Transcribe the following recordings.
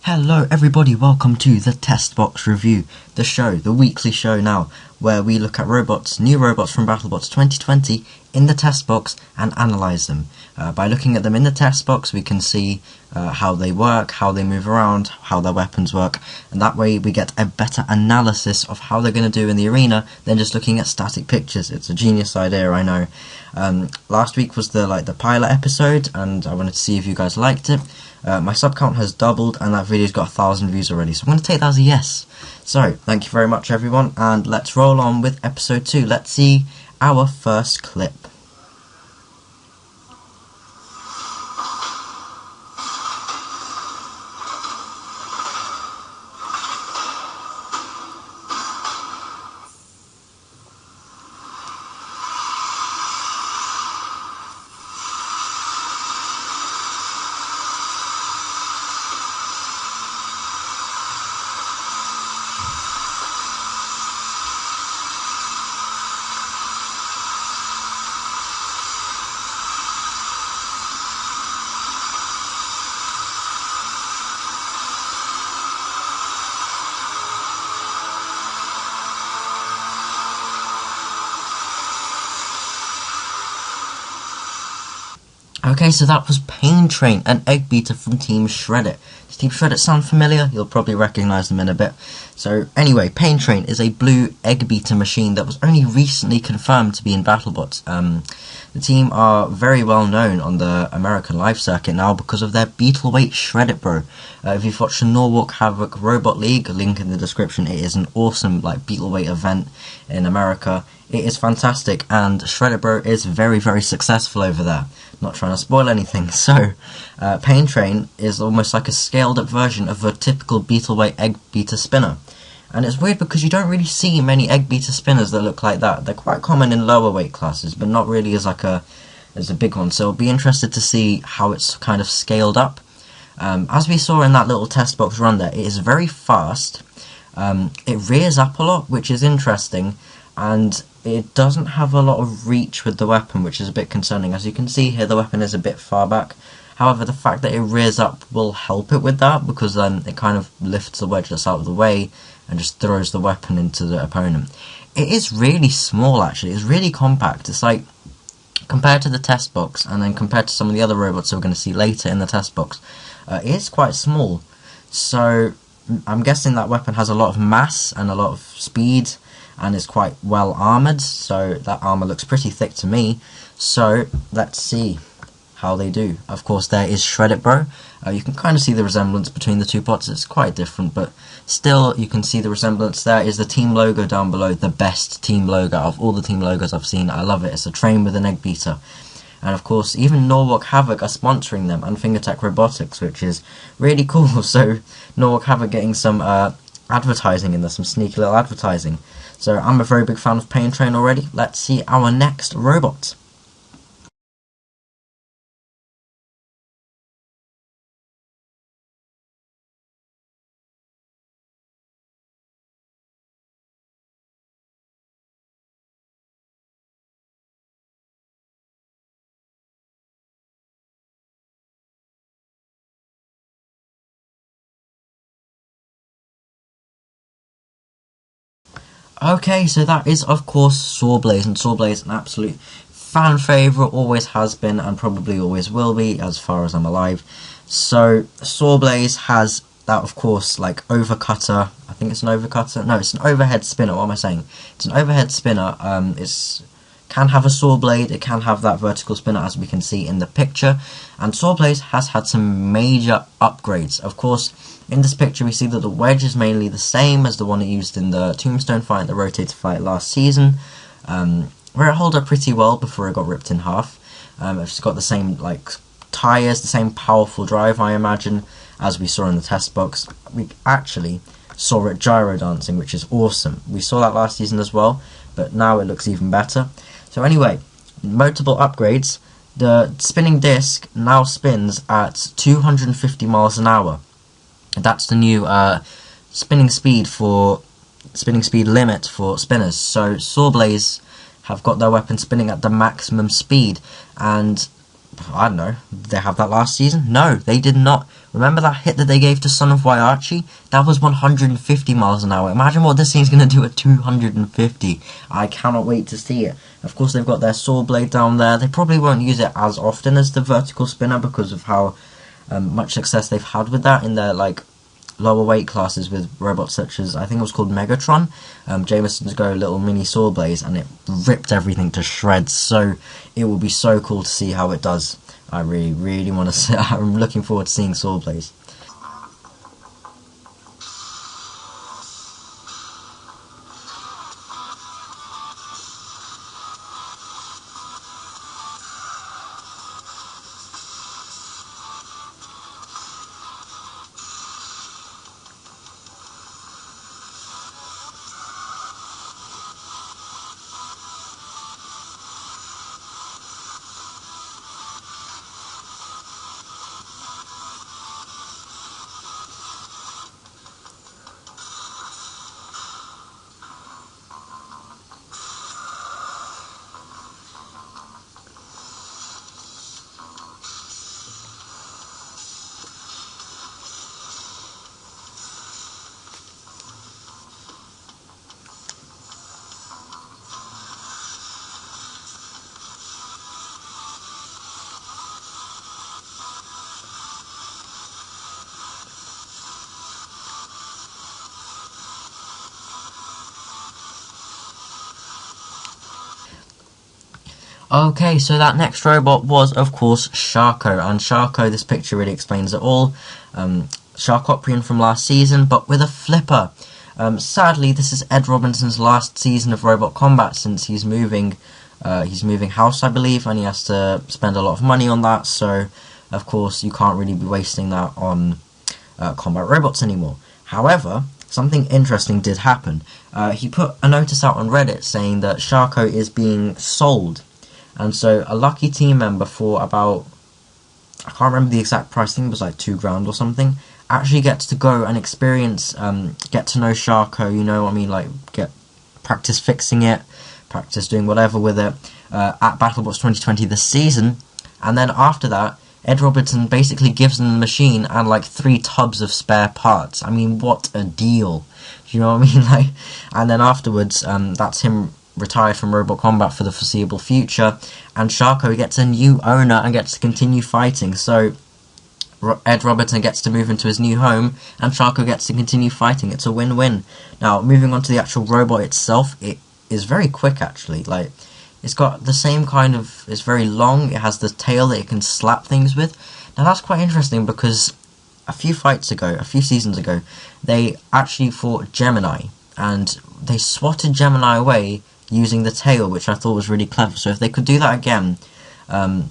Hello everybody, welcome to the Test Box Review, the show, the weekly show now, where we look at robots, new robots from BattleBots 2020 in the test box and analyse them. By looking at them in the test box we can see how they work, how they move around, how their weapons work, and that way we get a better analysis of how they're going to do in the arena than just looking at static pictures. It's a genius idea, I know. Last week was the pilot episode and I wanted to see if you guys liked it. My sub count has doubled and that video's got 1,000 views already, so I'm going to take that as a yes. So, thank you very much everyone, and let's roll on with episode 2. Let's see our first clip. Okay, so that was Pain Train, an egg beater from Team Shreddit. Does Team Shreddit sound familiar? You'll probably recognise them in a bit. So anyway, Pain Train is a blue egg beater machine that was only recently confirmed to be in BattleBots. The team are very well known on the American live circuit now because of their Beetleweight Shreddit Bro. If you've watched the Norwalk Havoc Robot League, link in the description, it is an awesome Beetleweight event in America. It is fantastic, and Shreddit Bro is very, very successful over there. Not trying to spoil anything. So, Pain Train is almost like a scaled up version of a typical Beetleweight egg beater spinner. And it's weird because you don't really see many egg beater spinners that look like that. They're quite common in lower weight classes, but not really as a big one. So I'll be interested to see how it's kind of scaled up. As we saw in that little test box run there, it is very fast. It rears up a lot, which is interesting, and it doesn't have a lot of reach with the weapon, which is a bit concerning. As you can see here, the weapon is a bit far back. However, the fact that it rears up will help it with that, because it kind of lifts the wedge that's out of the way and just throws the weapon into the opponent. It is really small, actually. It's really compact. It's like, compared to the test box, and then compared to some of the other robots that we're going to see later in the test box, it is quite small. So, I'm guessing that weapon has a lot of mass and a lot of speed, and is quite well armoured, so that armour looks pretty thick to me. So, let's see how they do. Of course, there is Shreddit Bro. You can kind of see the resemblance between the two pots. It's quite different, but still you can see the resemblance. There is the team logo down below, the best team logo of all the team logos I've seen. I love it. It's a train with an egg beater. And of course, even Norwalk Havoc are sponsoring them, and Fingertech Robotics, which is really cool. So Norwalk Havoc getting some advertising in there, some sneaky little advertising. So I'm a very big fan of Pain Train already. Let's see our next robot. Okay, so that is of course SawBlaze, and SawBlaze, an absolute fan favourite, always has been and probably always will be as far as I'm alive. So SawBlaze has that, of course, like overcutter. I think it's an overcutter. No, it's an overhead spinner. What am I saying? It's an overhead spinner. Can have a saw blade. It can have that vertical spinner, as we can see in the picture. And SawBlaze has had some major upgrades. Of course, in this picture we see that the wedge is mainly the same as the one it used in the Tombstone fight, the RotatoR fight last season, where it held up pretty well before it got ripped in half. It's got the same tyres, the same powerful drive, I imagine, as we saw in the test box. We actually saw it gyro dancing, which is awesome. We saw that last season as well, but now it looks even better. So anyway, multiple upgrades. The spinning disc now spins at 250 miles an hour. That's the new spinning speed limit for spinners. So SawBlaze have got their weapon spinning at the maximum speed, and I don't know, did they have that last season? No, they did not. Remember that hit that they gave to Son of Waiachi? That was 150 miles an hour. Imagine what this thing's going to do at 250. I cannot wait to see it. Of course, they've got their SawBlaze down there. They probably won't use it as often as the vertical spinner because of how much success they've had with that in their like lower weight classes with robots such as, I think it was called Megatron. Jameson's got a little mini SawBlaze and it ripped everything to shreds, so it will be so cool to see how it does. I really want to see. I'm looking forward to seeing SawBlaze. Okay, so that next robot was, of course, Sharko. And Sharko, this picture really explains it all. Sharkoprian from last season, but with a flipper. Sadly, this is Ed Robinson's last season of Robot Combat since he's moving house, I believe, and he has to spend a lot of money on that. So, of course, you can't really be wasting that on combat robots anymore. However, something interesting did happen. He put a notice out on Reddit saying that Sharko is being sold. And so a lucky team member for about, I can't remember the exact price, I think it was like £2,000 or something, actually gets to go and experience, get to know Sharko, you know what I mean, like practice fixing it, practice doing whatever with it, at BattleBots 2020 this season. And then after that, Ed Robinson basically gives them the machine and like 3 tubs of spare parts. I mean, what a deal. Do you know what I mean? Like, and then afterwards, that's him retired from Robot Combat for the foreseeable future, and Sharko gets a new owner and gets to continue fighting. So Ed Robertson gets to move into his new home, and Sharko gets to continue fighting. It's a win-win. Now, moving on to the actual robot itself, it is very quick actually. Like, it's got the same kind of, it's very long, it has the tail that it can slap things with. Now that's quite interesting because a few seasons ago, they actually fought Gemini, and they swatted Gemini away using the tail, which I thought was really clever. So if they could do that again, then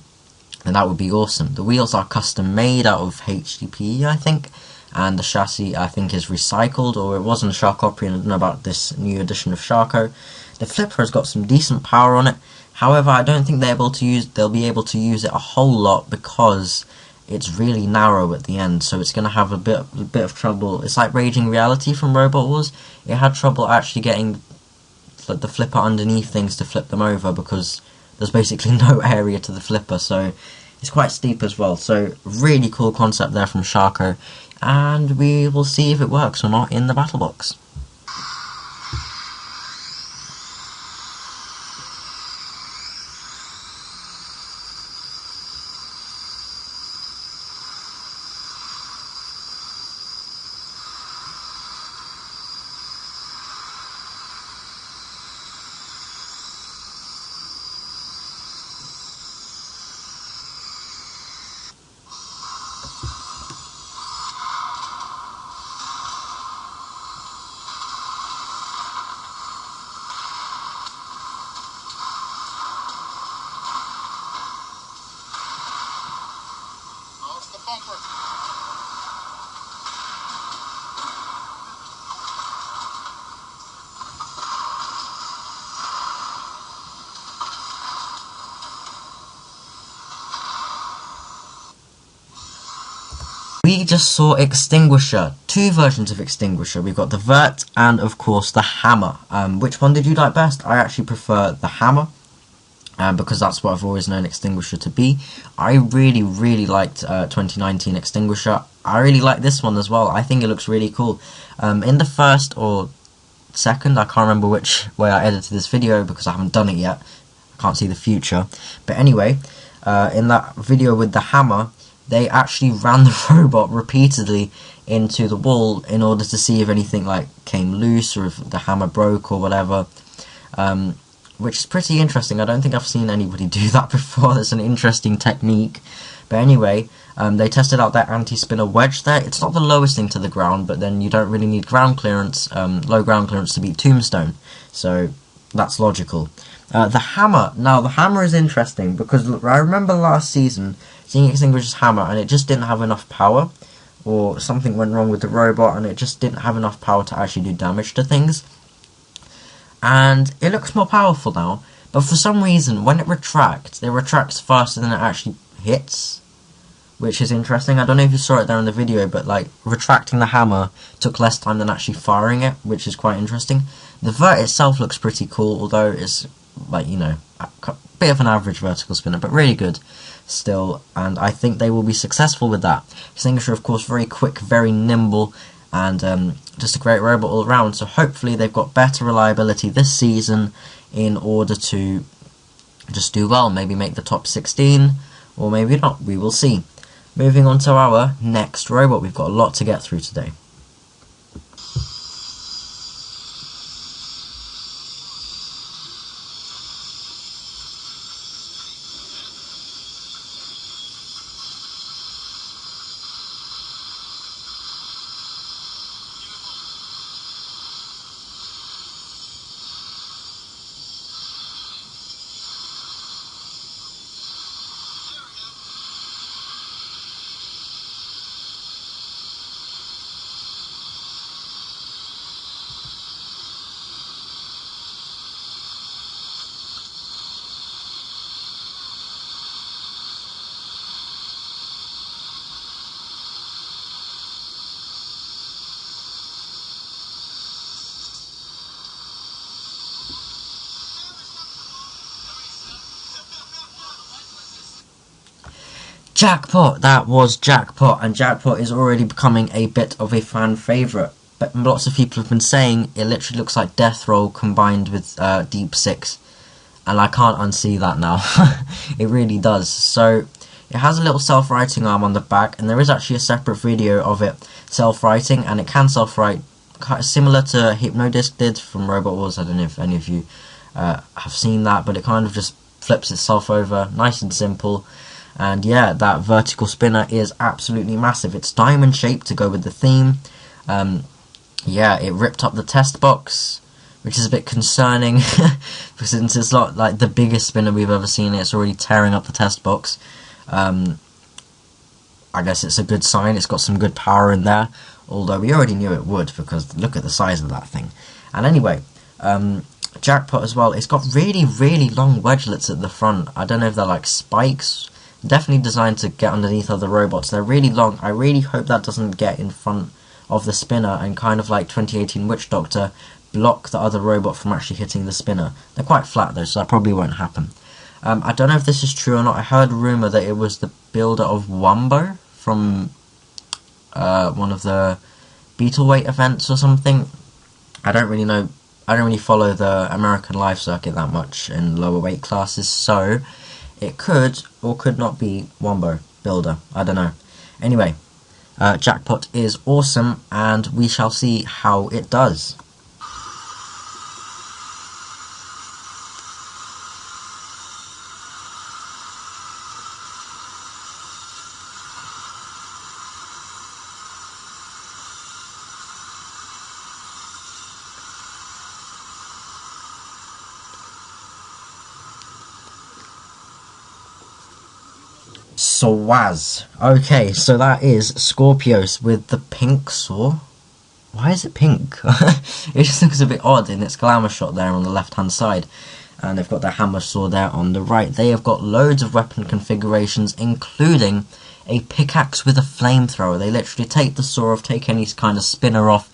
that would be awesome. The wheels are custom made out of HDPE, I think, and the chassis, I think, is recycled, or it wasn't a Sharkoprian. I don't know about this new edition of Sharko. The flipper has got some decent power on it. However, I don't think they'll be able to use it a whole lot because it's really narrow at the end, so it's going to have a bit of trouble. It's like Raging Reality from Robot Wars. It had trouble actually getting the flipper underneath things to flip them over because there's basically no area to the flipper, so it's quite steep as well. So really cool concept there from Sharko, and we will see if it works or not in the battle box. We just saw Extinguisher, 2 versions of Extinguisher. We've got the Vert and, of course, the Hammer. Which one did you like best? I actually prefer the Hammer, because that's what I've always known Extinguisher to be. I really liked 2019 Extinguisher. I really like this one as well. I think it looks really cool. In the first or second, I can't remember which way I edited this video because I haven't done it yet. I can't see the future. But anyway, in that video with the hammer, they actually ran the robot repeatedly into the wall in order to see if anything like came loose or if the hammer broke or whatever. Which is pretty interesting. I don't think I've seen anybody do that before. It's an interesting technique. But anyway, they tested out that anti-spinner wedge there. It's not the lowest thing to the ground, but then you don't really need ground clearance, low ground clearance to beat Tombstone. So that's logical. The hammer. Now, the hammer is interesting because I remember last season seeing Extinguisher's hammer and it just didn't have enough power, or something went wrong with the robot and it just didn't have enough power to actually do damage to things. And it looks more powerful now, but for some reason when it retracts faster than it actually hits, which is interesting. I don't know if you saw it there in the video, but like retracting the hammer took less time than actually firing it, which is quite interesting. The vert itself looks pretty cool, although it's like, you know, a bit of an average vertical spinner, but really good still, and I think they will be successful with that. Extinguisher, of course, very quick, very nimble, and just a great robot all around, so hopefully they've got better reliability this season in order to just do well, maybe make the top 16, or maybe not, we will see. Moving on to our next robot, we've got a lot to get through today. Jackpot! That was Jackpot, and Jackpot is already becoming a bit of a fan favourite. But lots of people have been saying it literally looks like Death Roll combined with Deep Six, and I can't unsee that now. It really does. So it has a little self-writing arm on the back, and there is actually a separate video of it self-writing, and it can self-write similar to Hypnodisc did from Robot Wars. I don't know if any of you have seen that, but it kind of just flips itself over, nice and simple. And yeah, that vertical spinner is absolutely massive. It's diamond shaped to go with the theme. Yeah, it ripped up the test box, which is a bit concerning because since it's not like the biggest spinner we've ever seen, it's already tearing up the test box. I guess it's a good sign. It's got some good power in there, although we already knew it would because look at the size of that thing. And anyway, Jackpot as well, it's got really, really long wedgelets at the front. I don't know if they're like spikes. Definitely designed to get underneath other robots. They're really long. I really hope that doesn't get in front of the spinner and kind of like 2018 Witch Doctor block the other robot from actually hitting the spinner. They're quite flat though, so that probably won't happen. I don't know if this is true or not. I heard a rumour that it was the builder of Wumbo from one of the Beetleweight events or something. I don't really know. I don't really follow the American live circuit that much in lower weight classes, so it could or could not be Wumbo builder. I don't know. Anyway, Jackpot is awesome, and we shall see how it does. Swaz. Okay, so that is Skorpios with the pink saw. Why is it pink? It just looks a bit odd in its glamour shot there on the left hand side. And they've got their hammer saw there on the right. They have got loads of weapon configurations, including a pickaxe with a flamethrower. They literally take the saw off, take any kind of spinner off,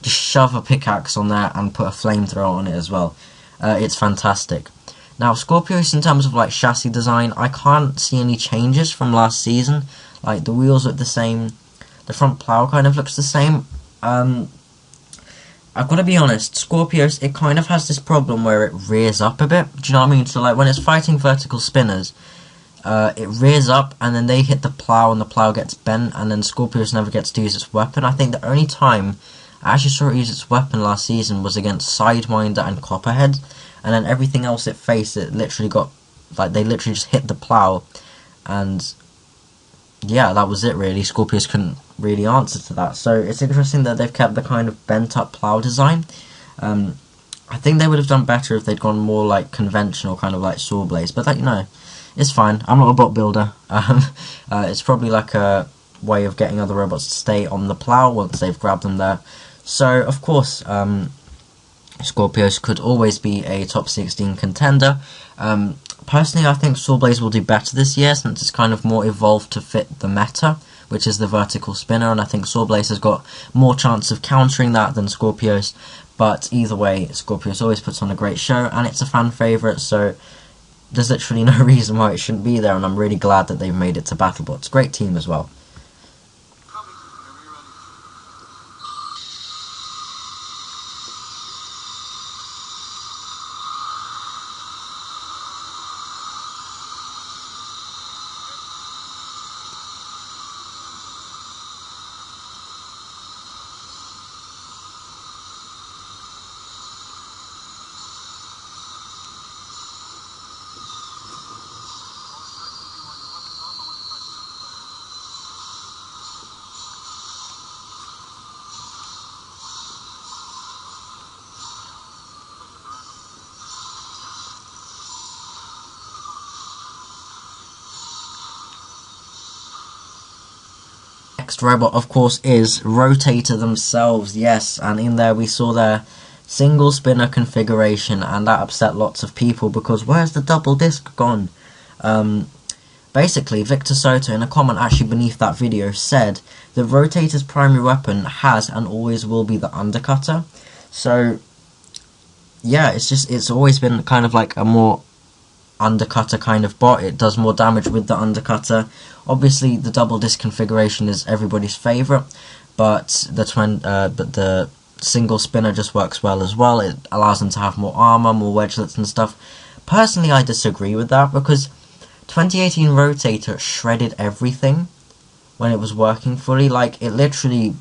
just shove a pickaxe on there and put a flamethrower on it as well. It's fantastic. Now, Skorpios, in terms of like chassis design, I can't see any changes from last season. Like the wheels look the same, the front plow kind of looks the same. I've got to be honest, Skorpios, it kind of has this problem where it rears up a bit. Do you know what I mean? So like when it's fighting vertical spinners, it rears up and then they hit the plow and the plow gets bent, and then Skorpios never gets to use its weapon. I think the only time I actually saw it use its weapon last season was against Sidewinder and Copperhead, and then everything else it faced, it literally got, like, they literally just hit the plow, and yeah, that was it really. Skorpios couldn't really answer to that. So it's interesting that they've kept the kind of bent up plow design. I think they would have done better if they'd gone more like conventional, kind of like SawBlaze, but that, you know, it's fine. I'm not a bot builder. It's probably like a way of getting other robots to stay on the plow once they've grabbed them there. So of course, Skorpios could always be a top 16 contender. Personally, I think SawBlaze will do better this year since it's kind of more evolved to fit the meta, which is the vertical spinner, and I think SawBlaze has got more chance of countering that than Skorpios. But either way, Skorpios always puts on a great show, and it's a fan favourite, so there's literally no reason why it shouldn't be there, and I'm really glad that they've made it to BattleBots. Great team as well. Next robot, of course, is RotatoR themselves, yes, and in there we saw their single spinner configuration, and that upset lots of people because where's the double disc gone? Basically, Victor Soto, in a comment actually beneath that video, said that RotatoR's primary weapon has and always will be the undercutter. So yeah, it's always been kind of like a more undercutter kind of bot. It does more damage with the undercutter. Obviously the double disc configuration is everybody's favourite, but the single spinner just works well as well. It allows them to have more armour, more wedgelets and stuff. Personally, I disagree with that because 2018 RotatoR shredded everything when it was working fully. Like, it literally,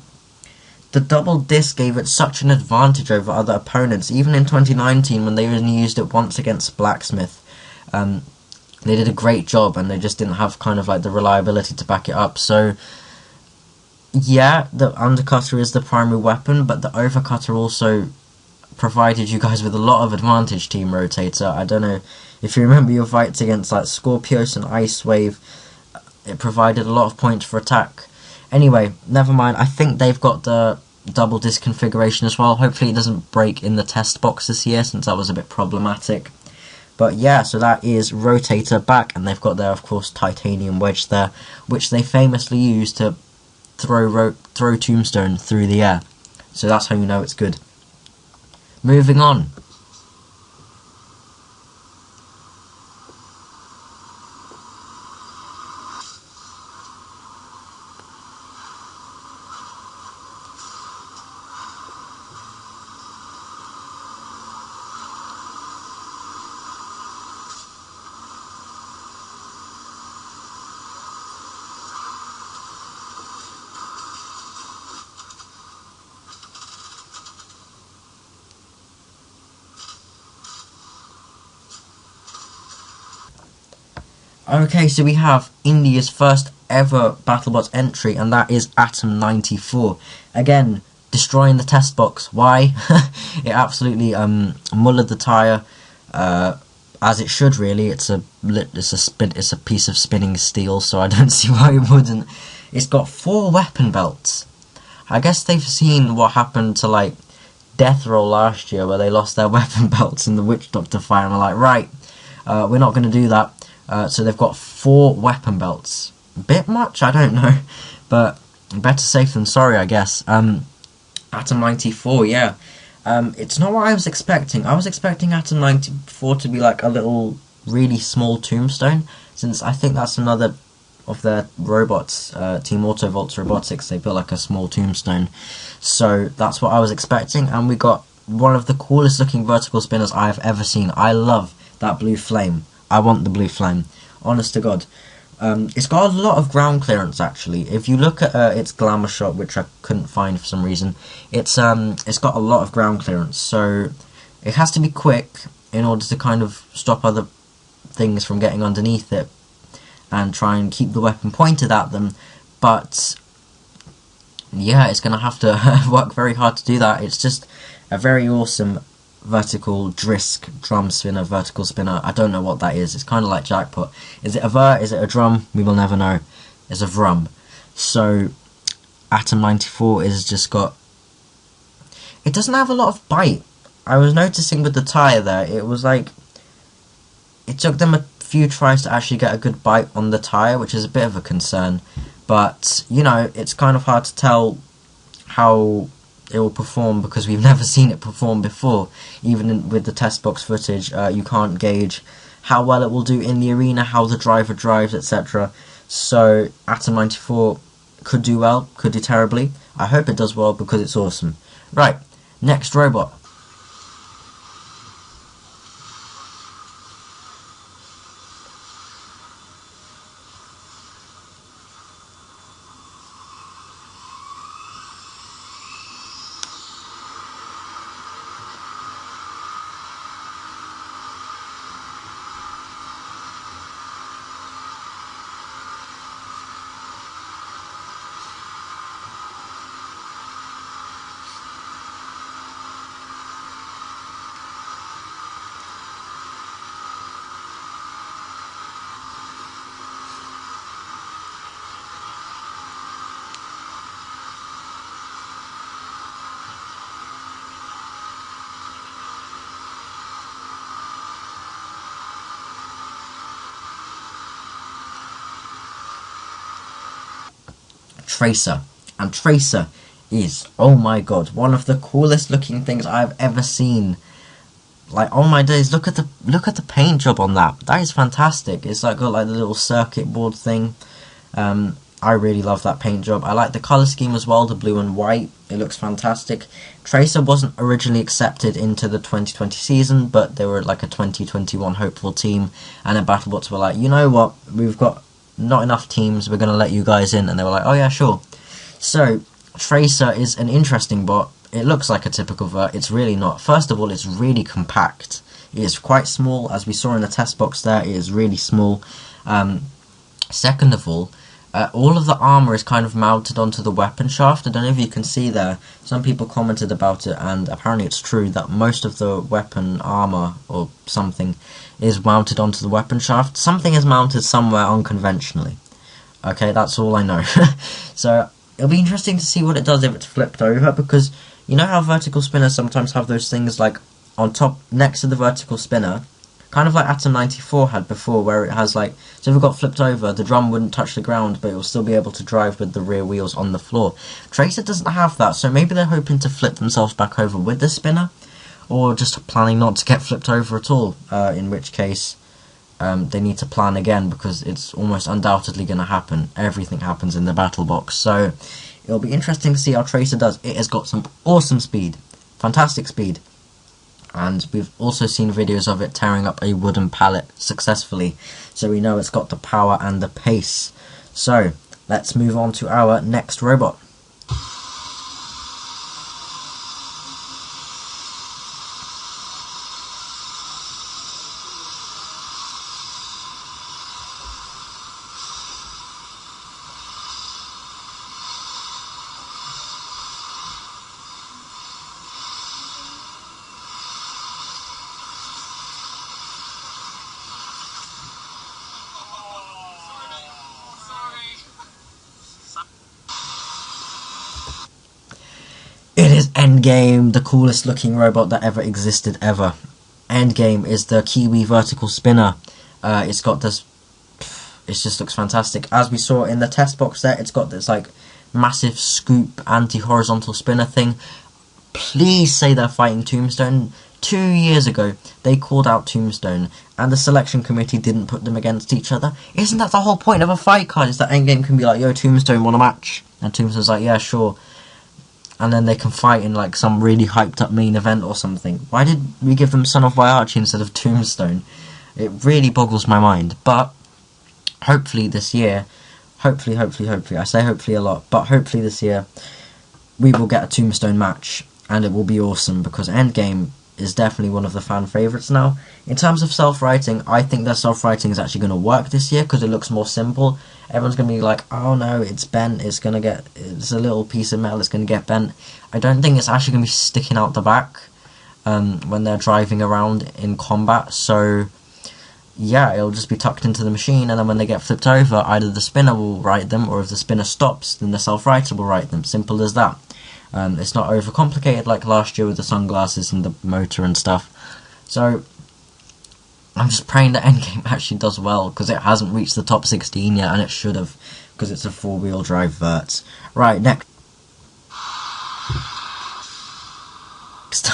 the double disc gave it such an advantage over other opponents. Even in 2019 when they only used it once against Blacksmith, they did a great job, and they just didn't have kind of like the reliability to back it up. So yeah, the undercutter is the primary weapon, but the overcutter also provided you guys with a lot of advantage, Team RotatoR. I don't know if you remember your fights against like Skorpios and Ice Wave. It provided a lot of points for attack. Anyway, never mind. I think they've got the double disc configuration as well. Hopefully it doesn't break in the test box this year, since that was a bit problematic. But yeah, so that is RotatoR back, and they've got their, of course, titanium wedge there, which they famously use to throw Tombstone through the air. So that's how you know it's good. Moving on. Okay, so we have India's first ever BattleBots entry, and that is Atom94. Again, destroying the test box. Why? It absolutely mullered the tyre, as it should really. It's a piece of spinning steel, so I don't see why it wouldn't. It's got 4 weapon belts. I guess they've seen what happened to like Death Roll last year, where they lost their weapon belts in the Witch Doctor fight, and they're like, right, we're not going to do that. So they've got 4 weapon belts. Bit much? I don't know. But better safe than sorry, I guess. Atom94, yeah. It's not what I was expecting. I was expecting Atom94 to be like a little, really small tombstone, since I think that's another of their robots, Team Autovolts Robotics. They built like a small tombstone. So that's what I was expecting, and we got one of the coolest looking vertical spinners I have ever seen. I love that blue flame. I want the blue flame. Honest to God. It's got a lot of ground clearance actually. If you look at its glamour shot, which I couldn't find for some reason, it's got a lot of ground clearance. So it has to be quick in order to kind of stop other things from getting underneath it and try and keep the weapon pointed at them. But yeah, it's going to have to work very hard to do that. It's just a very awesome vertical Drisk drum spinner, vertical spinner. I don't know what that is. It's kind of like Jackpot. Is it a vert? Is it a drum? We will never know. It's a vrum. So Atom 94 is just got... It doesn't have a lot of bite. I was noticing with the tyre there, it was like... It took them a few tries to actually get a good bite on the tyre, which is a bit of a concern. But, you know, it's kind of hard to tell how it will perform because we've never seen it perform before. Even with the test box footage, you can't gauge how well it will do in the arena, how the driver drives, etc. So, Atom 94 could do well, could do terribly. I hope it does well because it's awesome. Right, next robot. Tracer. And Tracer is, oh my god, one of the coolest looking things I've ever seen. Like, oh my days, look at the paint job on that. That is fantastic. It's like got like the little circuit board thing. I really love that paint job. I like the colour scheme as well, the blue and white. It looks fantastic. Tracer wasn't originally accepted into the 2020 season, but they were like a 2021 hopeful team, and then BattleBots were like, you know what, we've got not enough teams, we're going to let you guys in, and they were like, oh yeah, sure. So, Tracer is an interesting bot. It looks like a typical vert, it's really not. First of all, it's really compact. It is quite small, as we saw in the test box there, it is really small. Second of all of the armour is kind of mounted onto the weapon shaft. I don't know if you can see there, some people commented about it, and apparently it's true that most of the weapon armour, or something, is mounted onto the weapon shaft. Something is mounted somewhere unconventionally. Okay, that's all I know. So, it'll be interesting to see what it does if it's flipped over, because you know how vertical spinners sometimes have those things like on top, next to the vertical spinner, kind of like Atom 94 had before, where it has like, so if it got flipped over, the drum wouldn't touch the ground, but it will still be able to drive with the rear wheels on the floor. Tracer doesn't have that, so maybe they're hoping to flip themselves back over with the spinner, or just planning not to get flipped over at all, in which case they need to plan again, because it's almost undoubtedly going to happen. Everything happens in the battle box, so it'll be interesting to see how Tracer does. It has got some awesome speed, fantastic speed, and we've also seen videos of it tearing up a wooden pallet successfully, so we know it's got the power and the pace. So let's move on to our next robot. It is Endgame, the coolest looking robot that ever existed ever. Endgame is the Kiwi vertical spinner. It's got this, it just looks fantastic. As we saw in the test box there, it's got this like massive scoop anti-horizontal spinner thing. Please say they're fighting Tombstone. 2 years ago, they called out Tombstone, and the selection committee didn't put them against each other. Isn't that the whole point of a fight card? Is that endgame can be like, yo, Tombstone want a match? And Tombstone's like, yeah, sure. And then they can fight in like some really hyped up main event or something. Why did we give them Son of Waiachi instead of Tombstone? It really boggles my mind. But hopefully this year, hopefully, I say hopefully a lot, but hopefully this year we will get a Tombstone match, and it will be awesome, because Endgame is definitely one of the fan favourites now. In terms of self-writing, I think their self-writing is actually going to work this year, because it looks more simple. Everyone's going to be like, oh no, it's bent, it's a little piece of metal, it's going to get bent. I don't think it's actually going to be sticking out the back when they're driving around in combat, so yeah, it'll just be tucked into the machine, and then when they get flipped over, either the spinner will write them, or if the spinner stops, then the self-writer will write them. Simple as that. It's not overcomplicated like last year with the sunglasses and the motor and stuff. So I'm just praying that Endgame actually does well, because it hasn't reached the top 16 yet, and it should have, because it's a 4-wheel drive vert. Right, next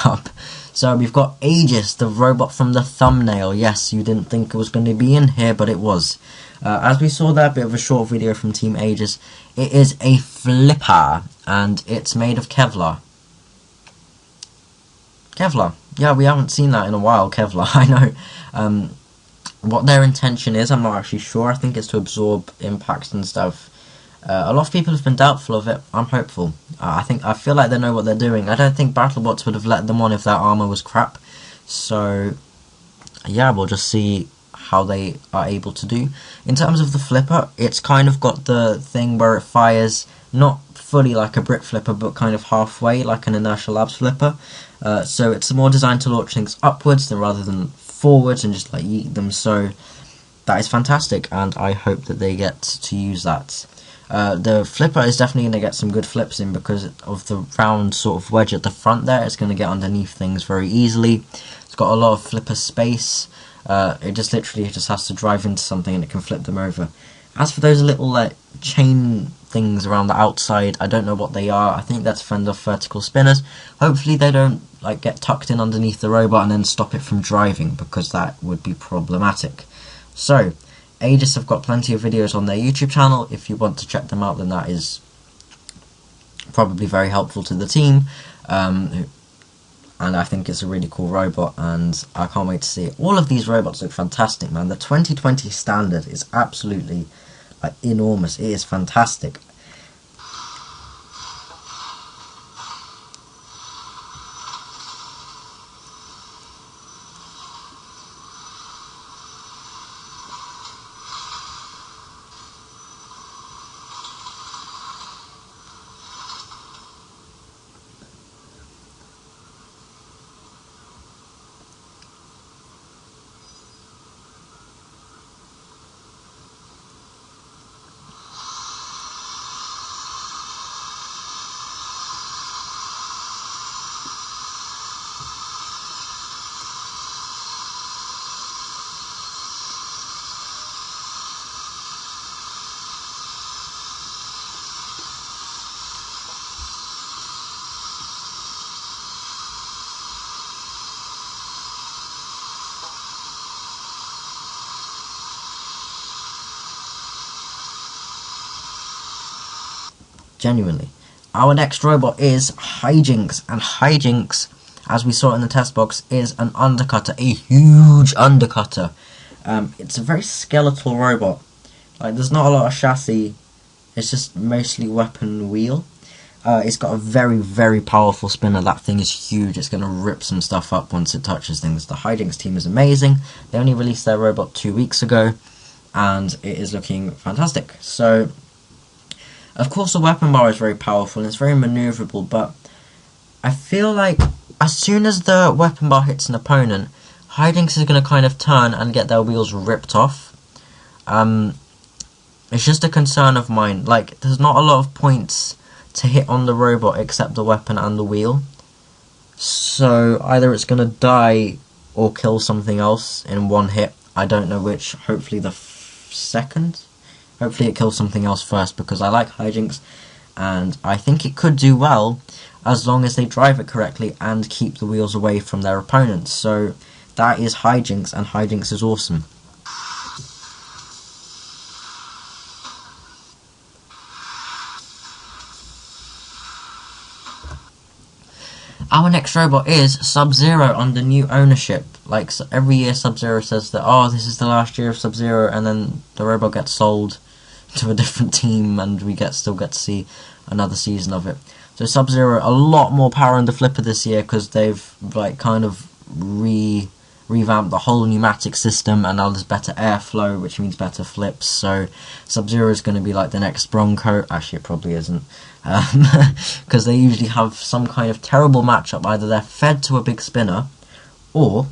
up. So we've got Aegis, the robot from the thumbnail. Yes, you didn't think it was going to be in here, but it was. As we saw there, a bit of a short video from Team Aegis. It is a flipper, and it's made of Kevlar. Kevlar. Yeah, we haven't seen that in a while, Kevlar, I know. What their intention is, I'm not actually sure. I think it's to absorb impacts and stuff. A lot of people have been doubtful of it. I'm hopeful. I feel like they know what they're doing. I don't think BattleBots would have let them on if their armor was crap. So yeah, we'll just see how they are able to do. In terms of the flipper, it's kind of got the thing where it fires not fully like a brick flipper, but kind of halfway like an Inertial Labs flipper. So it's more designed to launch things upwards rather than forwards and just like yeet them. So that is fantastic, and I hope that they get to use that. The flipper is definitely going to get some good flips in because of the round sort of wedge at the front there. It's going to get underneath things very easily. It's got a lot of flipper space. It just literally has to drive into something and it can flip them over. As for those little like chain things around the outside, I don't know what they are. I think that's fend off vertical spinners. Hopefully they don't like get tucked in underneath the robot and then stop it from driving, because that would be problematic. So Aegis have got plenty of videos on their YouTube channel. If you want to check them out, then that is probably very helpful to the team. And I think it's a really cool robot, and I can't wait to see it. All of these robots look fantastic, man. The 2020 standard is absolutely like enormous. It is fantastic. Genuinely. Our next robot is Hijinx, and Hijinx, as we saw in the test box, is an undercutter, a huge undercutter. It's a very skeletal robot. Like, there's not a lot of chassis, it's just mostly weapon wheel. It's got a very, very powerful spinner. That thing is huge. It's going to rip some stuff up once it touches things. The Hijinx team is amazing. They only released their robot 2 weeks ago, and it is looking fantastic. So of course the weapon bar is very powerful and it's very maneuverable, but I feel like as soon as the weapon bar hits an opponent, Hijinx is going to kind of turn and get their wheels ripped off. It's just a concern of mine. Like, there's not a lot of points to hit on the robot except the weapon and the wheel. So either it's going to die or kill something else in one hit. I don't know which. Hopefully the second. Hopefully it kills something else first, because I like Hijinx and I think it could do well. as long as they drive it correctly and keep the wheels away from their opponents. So that is Hijinx, and Hijinx is awesome. Our next robot is Subzero under new ownership. Like, every year Subzero says that, oh, this is the last year of Subzero, and then the robot gets sold to a different team and we still get to see another season of it. So Subzero, a lot more power in the flipper this year because they've like kind of revamped the whole pneumatic system, and now there's better airflow, which means better flips. So Subzero is going to be like the next Bronco. Actually, it probably isn't, because they usually have some kind of terrible matchup. Either they're fed to a big spinner, or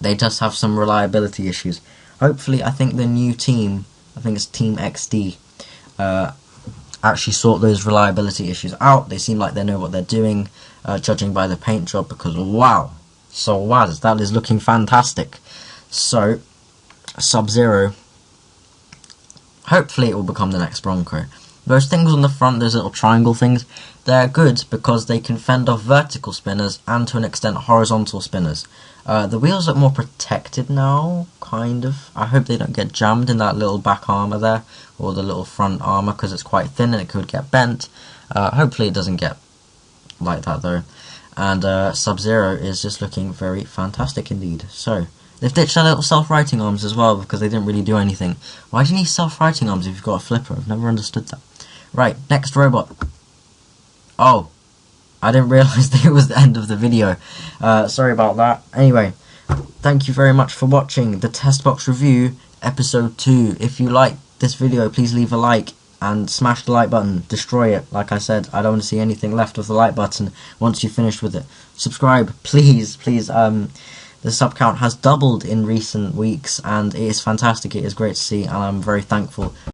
they just have some reliability issues. Hopefully, I think the new team, I think it's Team XD, actually sort those reliability issues out. They seem like they know what they're doing, judging by the paint job, because wow, SawBlaze, that is looking fantastic. So Subzero, hopefully it will become the next Bronco. Those things on the front, those little triangle things, they're good because they can fend off vertical spinners and to an extent horizontal spinners. The wheels look more protected now, kind of. I hope they don't get jammed in that little back armour there, or the little front armour, because it's quite thin and it could get bent. Hopefully it doesn't get like that though. And Subzero is just looking very fantastic indeed. So, they've ditched their little self-righting arms as well because they didn't really do anything. Why do you need self-righting arms if you've got a flipper? I've never understood that. Right, next robot. Oh, I didn't realise that it was the end of the video. Sorry about that. Anyway, thank you very much for watching the Test Box Review, Episode 2. If you like this video, please leave a like and smash the like button. Destroy it. Like I said, I don't want to see anything left of the like button once you've finished with it. Subscribe, please, please. The sub count has doubled in recent weeks, and it is fantastic. It is great to see, and I'm very thankful.